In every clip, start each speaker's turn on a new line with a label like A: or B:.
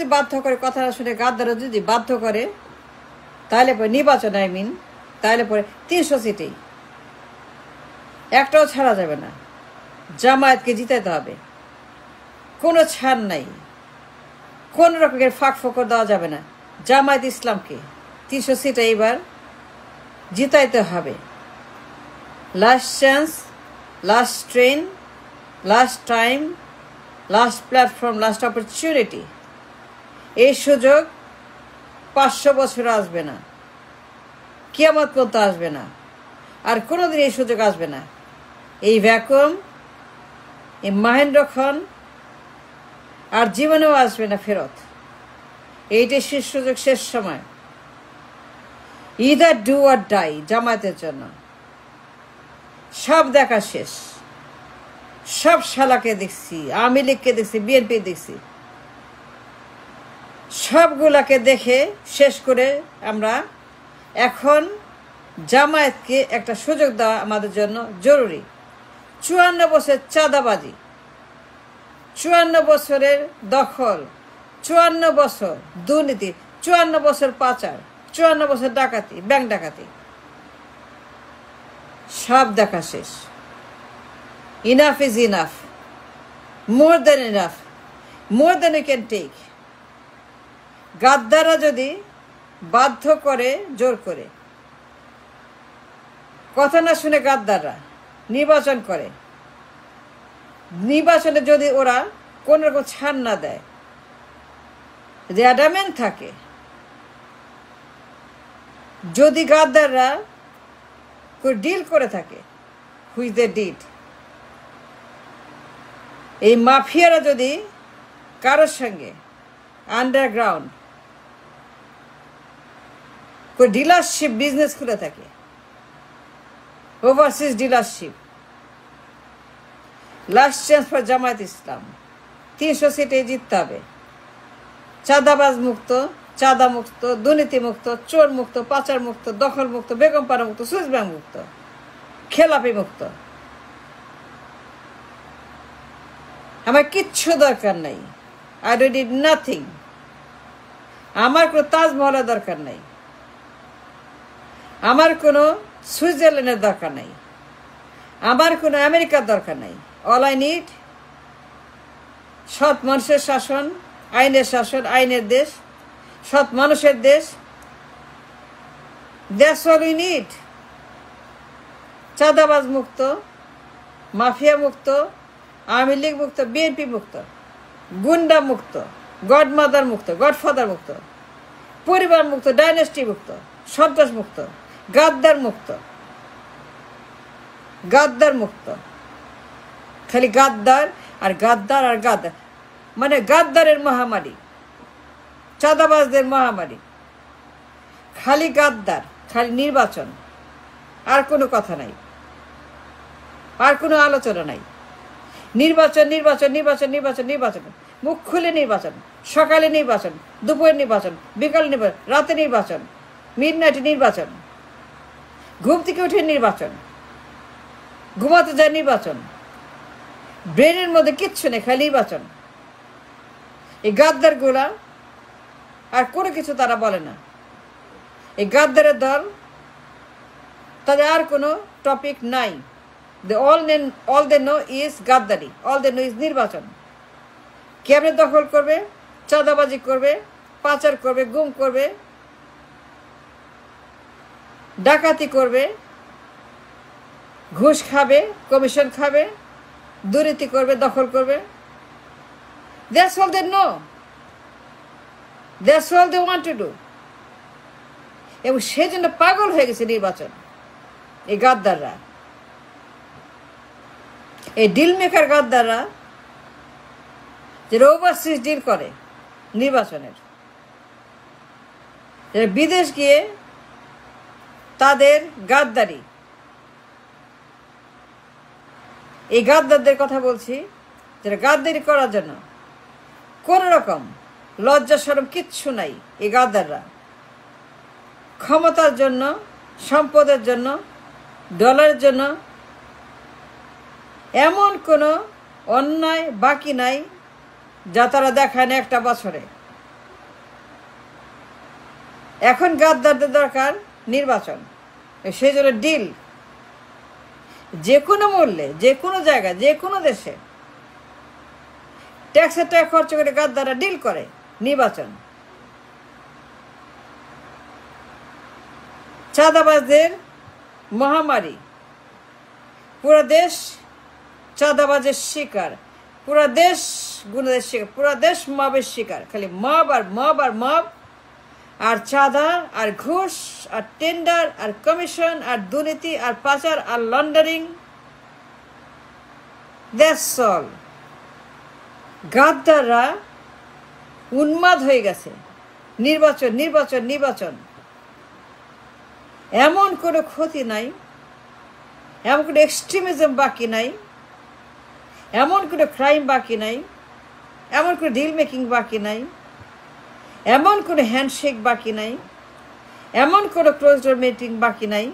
A: যদি বাধ্য করে, কথা না শুনে গাদ্দারও যদি বাধ্য করে, তাহলে পরে নির্বাচন তাহলে পরে 300 সিটেই, একটাও ছাড়া যাবে না। জামায়াতকে জিতাইতে হবে, কোনো ছাড় নাই, কোন রকমের ফাঁক ফোকর দেওয়া যাবে না। জামায়াত ইসলামকে 300 সিটে এইবার জিতাইতে হবে। Last chance, last train, last time, last platform, last opportunity. এই সুযোগ 500 বছর আসবে না, কিয়ামত পর্যন্ত আসবে না, আর কোনোদিন এই সুযোগ আসবে না। এই ভ্যাকুয়াম, এই মহেন্দ্র খন আর জীবনেও আসবে না ফেরত। এইটাই শেষ সুযোগ, শেষ সময়। ইদার ডু আর ডাই জামায়াতের জন্য। সব দেখা শেষ, সব শালাকে দেখছি, আওয়ামী লীগকে দেখছি, বিএনপি দেখছি, সবগুলাকে দেখে শেষ করে আমরা এখন জামায়াতকে একটা সুযোগ দেওয়া আমাদের জন্য জরুরি। 54 বছর চাঁদাবাজি, 54 বছরের দখল, 54 বছর দুর্নীতি, 54 বছর পাচার, 54 বছর ডাকাতি, ব্যাংক ডাকাতি, সব দেখা শেষ। Enough is enough, more than enough, more than you can take. গাদ্দাররা যদি বাধ্য করে, জোর করে, কথা না শুনে গাদ্দাররা নির্বাচন করে, নির্বাচনে যদি ওরা কোনো রকম ছাড় না দেয়, যদি অ্যাডামেন্ট থাকে, যদি গাদ্দাররা ডিল করে থাকে, হুইচ দে ডিড, এই মাফিয়ারা যদি কারোর সঙ্গে আন্ডারগ্রাউন্ড ডিলারশিপ বিজনেস খুলে থাকে, overseas dealership, last chance for Jamaat Islam. 300 সিটে জিততে হবে। চাঁদাবাজ মুক্ত, চাঁদা মুক্ত, দুর্নীতি মুক্ত, চোর মুক্ত, পাচার মুক্ত, দখল মুক্ত, বেগমপাড়া মুক্ত, সুইস ব্যাংক মুক্ত, খেলাপি মুক্ত। আমার কিচ্ছু দরকার নাই। I don't need nothing. আমার কোনো তাজমহলের দরকার নাই, আমার কোনো সুইজারল্যান্ডের দরকার নাই, আমার কোনো আমেরিকার দরকার নাই। অল আই নিড সৎ মানুষের শাসন, আইনের শাসন, আইনের দেশ, সৎ মানুষের দেশ। That's all we need. চাঁদাবাজ মুক্ত, মাফিয়া মুক্ত, আওয়ামী লীগ মুক্ত, বিএনপি মুক্ত, গুন্ডা মুক্ত, গডমাদার মুক্ত, গডফাদার মুক্ত, পরিবার মুক্ত, ডাইনেস্টি মুক্ত, সন্ত্রাস মুক্ত, গাদ্দার মুক্ত, গাদ্দার মুক্ত। খালি গাদ্দার আর গাদ্দার আর গাদ্দার, মানে গাদ্দারের মহামারী, চাঁদাবাজদের মহামারী, খালি গাদ্দার, খালি নির্বাচন, আর কোনো কথা নাই, আর কোনো আলোচনা নাই। নির্বাচন, নির্বাচন, নির্বাচন, নির্বাচন, নির্বাচন, মুখ খুলে নির্বাচন, সকালে নির্বাচন, দুপুরে নির্বাচন, বিকালে নির্বাচন, রাতে নির্বাচন, মিডনাইটে নির্বাচন, ঘুম থেকে উঠে নির্বাচন, ঘুমাতে যায় নির্বাচন, ব্রেনের মধ্যে কিচ্ছু নেই, খালি নির্বাচন। এই গাদ্দারগুলা আর কোনো কিছু তারা বলে না। এই গাদ্দারের দল, তাদের আর কোনো টপিক নাই। all they know is গাদ্দারি, all they know is নির্বাচন। কেমনে দখল করবে, চাঁদাবাজি করবে, পাচার করবে, গুম করবে, ডাকাতি করবে, ঘুষ খাবে, কমিশন খাবে, দুর্নীতি করবে, দখল করবে। That's all they know. That's all they want to do. এবং সেজন্য পাগল হয়ে গেছে নির্বাচন। এই গাদ্দাররা, এই ডিল মেকার গাদ্দাররা, যারা ওভারসিজ ডিল করে নির্বাচনের, যারা বিদেশ গিয়ে তাদের গাদ্দারি, এই গাদ্দারদের কথা বলছি, যারা গাদ্দারি করার জন্য কোন রকম লজ্জা শরম কিচ্ছু নাই। এই গাদ্দাররা ক্ষমতার জন্য, সম্পদের জন্য, ডলারের জন্য এমন কোনো অন্যায় বাকি নাই যা তারা দেখায় না একটা বছরে। এখন গাদ্দারদের দরকার নির্বাচন, সেই জন্য ডিল, যে কোনো মূল্যে, যে কোনো জায়গায়, যে কোনো দেশে ট্যাক্সের টাকা খরচ করে গাদ্দাররা ডিল করে নির্বাচন। চাঁদাবাজদের মহামারী, পুরো দেশ চাঁদাবাজের শিকার, পুরো দেশ গুণের শিকার, পুরো দেশ মবের শিকার, খালি মব আর মব আর মব, আর চাঁদা আর ঘুষ আর টেন্ডার আর কমিশন আর দুর্নীতি আর পাচার আর লন্ডারিং। That's all. গাদ্দাররা উন্মাদ হয়ে গেছে। নির্বাচন নির্বাচন নির্বাচন, এমন কোনো ক্ষতি নাই, এমন কোনো এক্সট্রিমিজম বাকি নাই, এমন কোনো ক্রাইম বাকি নাই, এমন কোনো ডিল মেকিং বাকি নাই, এমন কোনো হ্যান্ডশেক বাকি নাই, এমন কোনো ক্লোজ ডোর মিটিং বাকি নাই,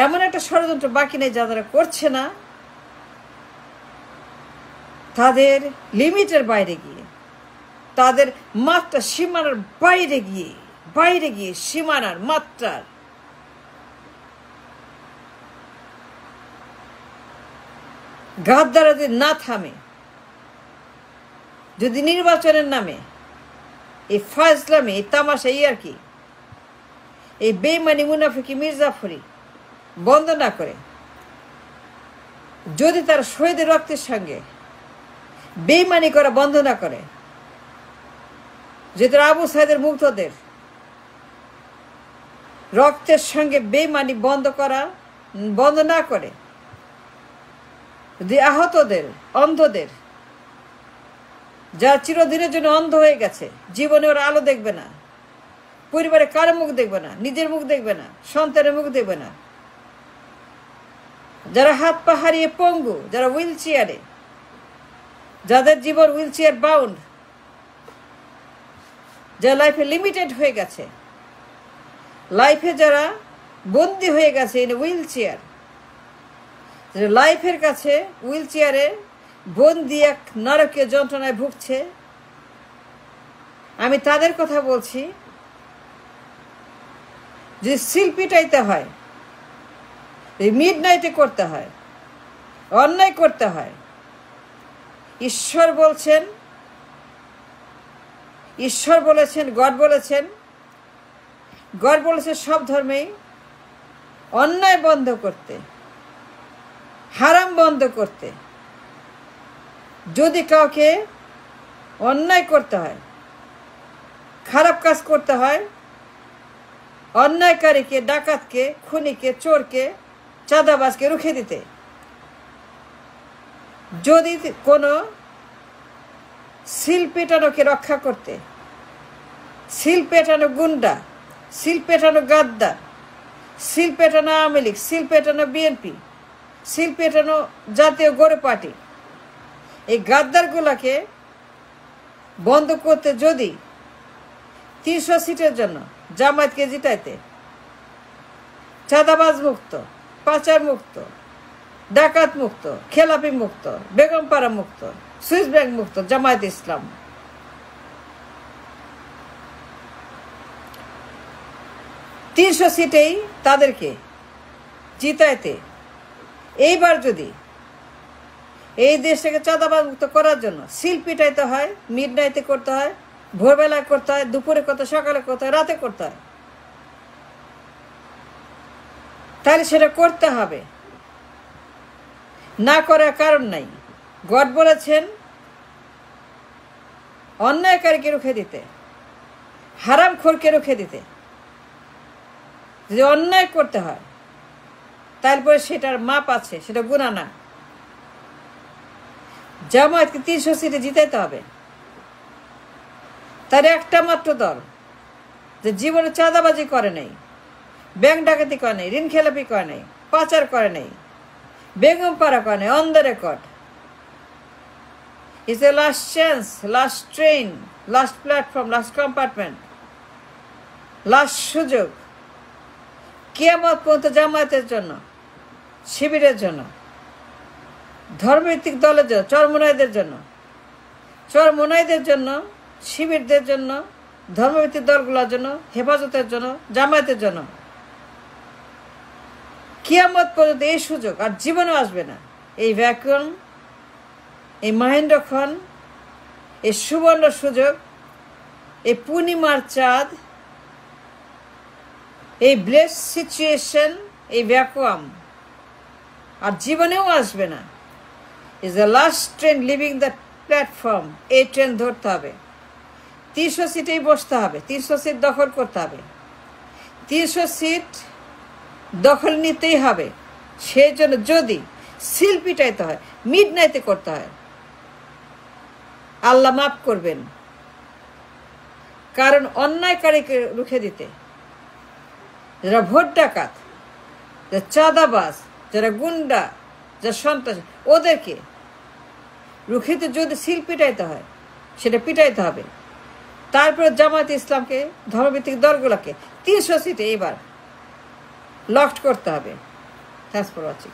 A: এমন একটা ষড়যন্ত্র বাকি নাই যা তারা করছে না তাদের লিমিটের বাইরে গিয়ে, তাদের মাত্রা সীমানার বাইরে গিয়ে সীমানার মাত্রার গাদ্দাররা যদি না থামে, যদি নির্বাচনের নামে এই ফাজলামি, এই তামাশা, এই আর কি, এই বেইমানি মুনাফিকি মির্জাফরি বন্ধ না করে, যদি তারা শহীদের রক্তের সঙ্গে বেইমানি করা বন্ধ না করে, যদি আবু সাইদের মুগ্ধদের রক্তের সঙ্গে বেইমানি বন্ধ না করে, যদি আহতদের, অন্ধদের, যারা চিরদিনের জন্য অন্ধ হয়ে গেছে, জীবনে ওরা আলো দেখবে না, পরিবারে কারো মুখ দেখবে না, নিজের মুখ দেখবে না, সন্তানের মুখ দেখবে না, যারা হাত পা হারিয়ে পঙ্গু, যারা হুইল চেয়ারে, যাদের জীবন হুইল চেয়ার বাউন্ড, যারা লাইফে লিমিটেড হয়ে গেছে, লাইফে যারা বন্দী হয়ে গেছে ইন হুইল চেয়ার, লাইফের কাছে হুইল চেয়ারে বন্দি এক নরকীয় যন্ত্রণায় ভুগছে, আমি তাদের কথা বলছি। যদি সিল পিটাইতে হয়, মিড নাইটে করতে হয়, অন্যায় করতে হয়, ঈশ্বর বলেছেন, গড বলেছেন সব ধর্মেই অন্যায় বন্ধ করতে, হারাম বন্ধ করতে। যদি কাউকে অন্যায় করতে হয়, খারাপ কাজ করতে হয়, অন্যায়কারীকে, ডাকাতকে, খুনিকে, চোরকে, চাঁদাবাজকে রুখে দিতে, যদি কোনো সিল পেটানোকে রক্ষা করতে, সিল পেটানো গুন্ডা, সিল পেটানো গাদ্দার, সিল পেটানো আওয়ামী লীগ, সিল পেটানো বিএনপি, সিল পেটানো জাতীয় গড়ে পার্টি, এই গাদ্দারগুলোকে বন্ধ করতে যদি 300 সিটের জন্য জামায়াতকে জিতাইতে, চাঁদাবাজ মুক্ত, পাচার মুক্ত, ডাকাত মুক্ত, খেলাপি মুক্ত, বেগমপাড়া মুক্ত, সুইস ব্যাংক মুক্ত জামায়াত ইসলাম, 300 সিটেই তাদেরকে জিতাইতে এইবার যদি এই দেশটাকে চাঁদাবাজ মুক্ত করার জন্য সিল পিটাইতে হয়, মিড নাইটে করতে হয়, ভোরবেলায় করতে হয়, দুপুরে করতে হয়, সকালে করতে হয়, রাতে করতে হয়, তাহলে সেটা করতে হবে, না করার কারণ নাই। গড বলেছেন অন্যায়কারীকে রুখে দিতে, হারামখোরকে রুখে দিতে। যদি অন্যায় করতে হয় তারপরে সেটার মাপ আছে, সেটা গুনাহ না। জামায়াতকে 300 সিটে জিতাইতে হবে। তার একটা মাত্র দল যে জীবনে চাঁদাবাজি করে নাই, ব্যাংক ডাকাতি করে নাই, ঋণ খেলাপি করে নাই, পাচার করে নাই, বেগমপাড়া করে নাই, on the record. It's a last chance, last train, last platform, last compartment, last সুযোগ। কিয়ামত পর্যন্ত জামায়াতের জন্য, শিবিরের জন্য, ধর্মভিত্তিক দলের জন্য, চরমোনাইদের জন্য, শিবিরদের জন্য, ধর্মভিত্তিক দলগুলোর জন্য, হেফাজতের জন্য, জামায়াতের জন্য। কিয়ামত পর্যন্ত এই সুযোগ আর জীবনেও আসবে না। এই ভ্যাকুয়াম, এই মহেন্দ্র খন, এই সুবর্ণ সুযোগ, এই পূর্ণিমার চাঁদ, এই ব্লেস সিচুয়েশন, এই ভ্যাকুয়াম আর জীবনেও আসবে না। Is the last train living the platform. এই ট্রেন ধরতে হবে, 300 সিটেই বসতে হবে, 300 সিট দখল করতে হবে, 300 সিট দখল নিতেই হবে। সেই জন্য যদি সিল পিটাইতে হয়, মিড নাইটে করতে হয়, আল্লাহ মাফ করবেন। কারণ অন্যায়কারীকে রুখে দিতে, যারা ভোট ডাকাত, যারা চাঁদাবাজ, যারা গুন্ডা, যারা সন্ত্রাস, ওদেরকে রুখিতে যদি সিল পিটাইতে হয়, সেটা পিটাইতে হবে। তারপরে জামায়াত ইসলামকে, ধর্মভিত্তিক দলগুলোকে 300 সিটে এবার লকড করতে হবে। Thanks for watching.